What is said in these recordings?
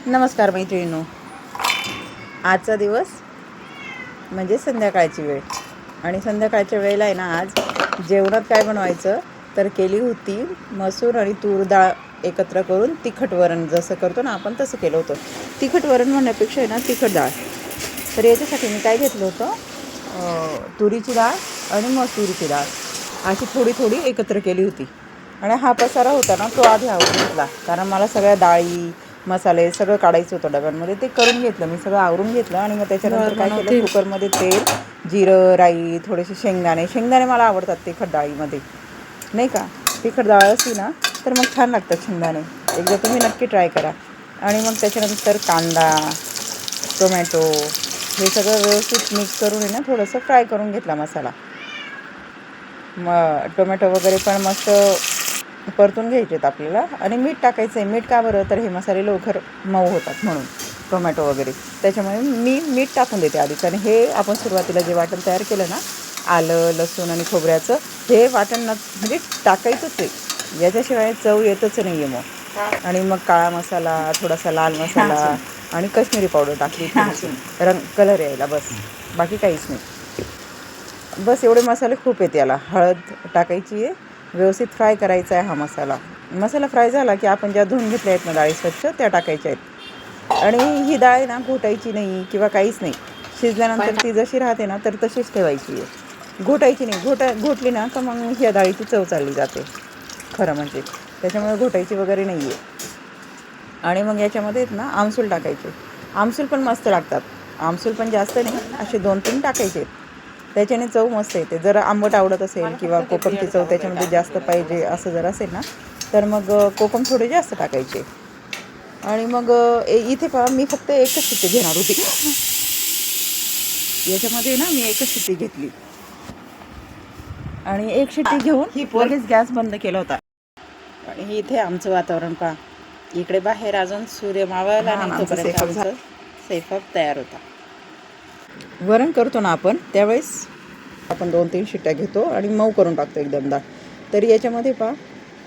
नमस्कार मैत्रिणींनो. आजचा दिवस म्हणजे संध्याकाळची वेळ आणि संध्याकाळच्या वेळेला आहे ना, आज जेवणात काय बनवायचं तर केली होती मसूर आणि तूर डाळ एकत्र करून तिखट वरण. जसं करतो ना आपण तसं केलं होतं. तिखट वरण म्हणण्यापेक्षा आहे ना तिखट डाळ. तर याच्यासाठी मी काय घेतलं होतं, तुरीची डाळ आणि मसुरीची डाळ अशी थोडी थोडी एकत्र केली होती. आणि हा पसारा होता ना तो आधी आवरून घेतला, कारण मला सगळ्या डाळी मसाले सगळं काढायचं होतं डब्यांमध्ये. ते करून घेतलं मी, सगळं आवरून घेतलं. आणि मग त्याच्यानंतर काय केलं, कुकरमध्ये तेल, जिरं, राई, थोडेसे शेंगदाणे मला आवडतात तिखट डाळीमध्ये, नाही का. तिखट डाळ असली ना तर मग छान लागतात शेंगदाणे. एकदा तुम्ही नक्की ट्राय करा. आणि मग त्याच्यानंतर कांदा, टोमॅटो हे सगळं व्यवस्थित मिक्स करून आहे ना थोडंसं फ्राय करून घेतला मसाला. मग टोमॅटो वगैरे पण मस्त परतून घ्यायचे आहेत आपल्याला. आणि मीठ टाकायचं आहे. मीठ का बरं, तर हे मसाले लवकर मऊ होतात म्हणून, टोमॅटो वगैरे. त्याच्यामुळे मी मीठ टाकून देते आधीच. आणि हे आपण सुरुवातीला जे वाटण तयार केलं ना, आलं, लसूण आणि खोबऱ्याचं, हे वाटण म्हणजे टाकायचंच आहे. याच्याशिवाय चव येतच नाही आहे मग. आणि मग काळा मसाला, थोडासा लाल मसाला आणि काश्मीरी पावडर टाकली रंग कलर यायला, बस. बाकी काहीच नाही. बस एवढे मसाले खूप आहेत याला. हळद टाकायची आहे, व्यवस्थित फ्राय करायचा आहे हा मसाला फ्राय झाला की आपण ज्या धुवून घेतल्या आहेत ना डाळी स्वच्छ, त्या टाकायच्या आहेत. आणि ही डाळ ना घोटायची नाही किंवा काहीच नाही. शिजल्यानंतर ती जशी राहते ना तर तशीच ठेवायची आहे, घोटायची नाही. घोटली ना तर मग ह्या डाळीची चव चालली जाते खरं म्हणजे. त्याच्यामुळे घोटायची वगैरे नाही आहे. आणि मग याच्यामध्ये ना आमसूल टाकायचे. आमसूल पण मस्त लागतात. आमसूल पण जास्त नाही, असे 2-3 टाकायचे. त्याच्याने चव मस्त येते. जर आंबट आवडत असेल किंवा कोकमची चव त्याच्यामध्ये जास्त पाहिजे असं जर असेल ना, तर मग कोकम थोडे जास्त टाकायचे. आणि मग इथे पहा, मी फक्त एकच शिट्टी घेणार होती याच्यामध्ये ना. मी एकच शिट्टी घेतली आणि एक शिट्टी घेऊन लगेच गॅस बंद केला होता. आणि इथे आमचं वातावरण पहा. इकडे बाहेर अजून सूर्य मावळला नाही तोपर्यंत आमचं स्वयंपाक तयार होता. वरण करतो ना आपण, त्यावेळेस आपण 2-3 शिट्ट्या घेतो आणि मऊ करून टाकतो एकदम डाळ. तरी याच्यामध्ये पहा,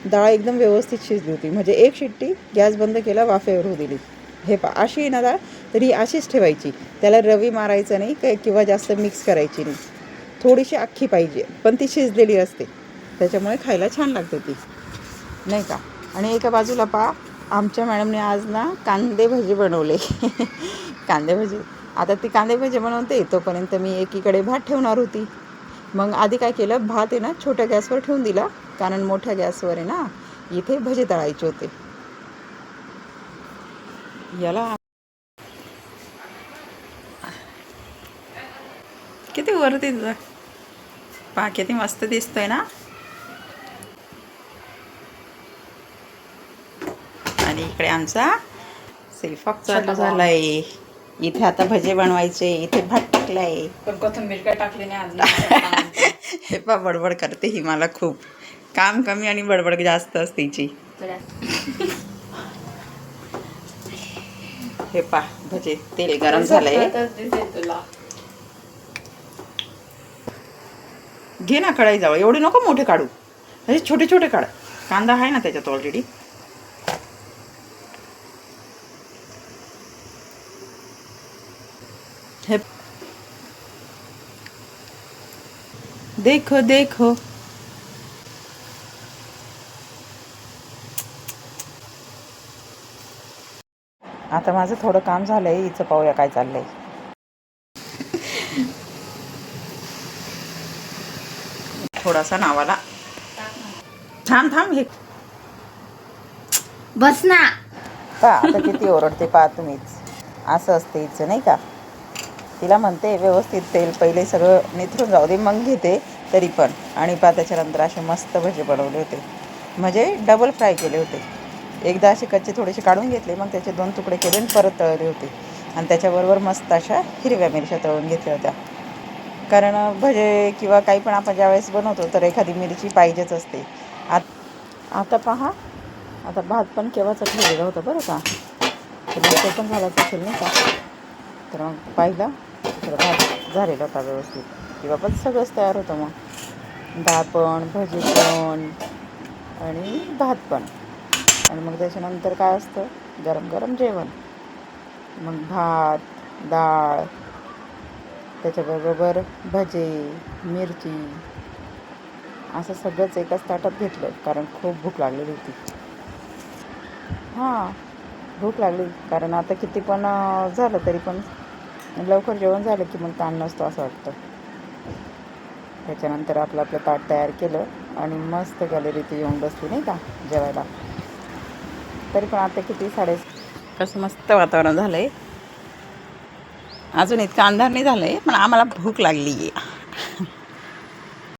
डाळ एकदम व्यवस्थित शिजली होती. म्हणजे एक शिट्टी गॅस बंद केला, वाफेवर होऊ दिली. हे पहा, अशी ना डाळ तरी अशीच ठेवायची. त्याला रवी मारायचं नाही काय किंवा जास्त मिक्स करायची नाही. थोडीशी अख्खी पाहिजे, पण ती शिजलेली असते. त्याच्यामुळे खायला छान लागते ती, नाही का. आणि एका बाजूला पहा, आमच्या मॅडमने आज ना कांदे भजी बनवले कांदे भजी. आता ती कांदे भजी बनवते तोपर्यंत मी एकीकडे भात ठेवणार होती. मग आधी काय केलं, भात आहे ना छोट्या गॅसवर ठेवून दिला, कारण मोठ्या गॅसवर आहे ना इथे भजे तळायचे होते. याला किती वरती पहा, किती मस्त दिसतोय ना. आणि इकडे आमचा स्वयंपाक चालू झालाय. इथे आता भजे बनवायचे. इथे भात टाकलाय, पण कोथिंबीर काय टाकली नाही आज हे पा, बडबड करते ही. मला खूप काम कमी आणि बडबड जास्त असते हिची. हे पा, भजे तेल गरम झालंय. घे ना कढई जावं. एवढे नको मोठे काढू, असे छोटे छोटे काढ. कांदा आहे ना त्याच्यात ऑलरेडी. हे देखो देखो. आता माझं थोडं काम झालंय, हिचं पाहूया काय चाललंय. थोडासा नावाला थांब हे बस ना. पहा आता किती ओरडते, पहा तुम्हीच. असं असते हिचं, नाही का. तिला म्हणते व्यवस्थित तेल पहिले सगळं निथरून जाऊ दे, मग घेते तरी पण. आणि पहा त्याच्यानंतर असे मस्त भजे बनवले होते, म्हणजे डबल फ्राय केले होते. एकदा असे कच्चे थोडेसे काढून घेतले, मग त्याचे 2 तुकडे केले आणि परत तळले होते. आणि त्याच्याबरोबर मस्त अशा हिरव्या मिरच्या तळून घेतल्या होत्या. कारण भजे किंवा काही पण आपण ज्यावेळेस बनवतो तर एखादी मिरची पाहिजेच असते. आता पहा, आता भात पण केव्हाचा ठेवलेला होता बरं का, तर मग तो पण झालाच असेल, नाही का. तर मग पाहिला तर भात झालेला होता व्यवस्थित, किंवा पण सगळंच तयार होतं. मग डाळ पण, भजी पण आणि भात पण. आणि मग त्याच्यानंतर काय असतं, गरम गरम जेवण. मग भात, डाळ, त्याच्याबरोबर भजे, मिरची, असं सगळंच एकाच ताटात घेतलं कारण खूप भूक लागलेली होती. हां, भूक लागली कारण आता किती पण झालं तरी पण लवकर जेवण झालं की मग ताण नसतो असं वाटतं. त्याच्यानंतर आपलं ताट तयार केलं आणि मस्त गॅलरीत येऊन बसली नाही का जेवायला. तरी पण आता किती कसं मस्त वातावरण झालं आहे. अजून इतकं अंधार नाही झालं आहे पण आम्हाला भूक लागली आहे.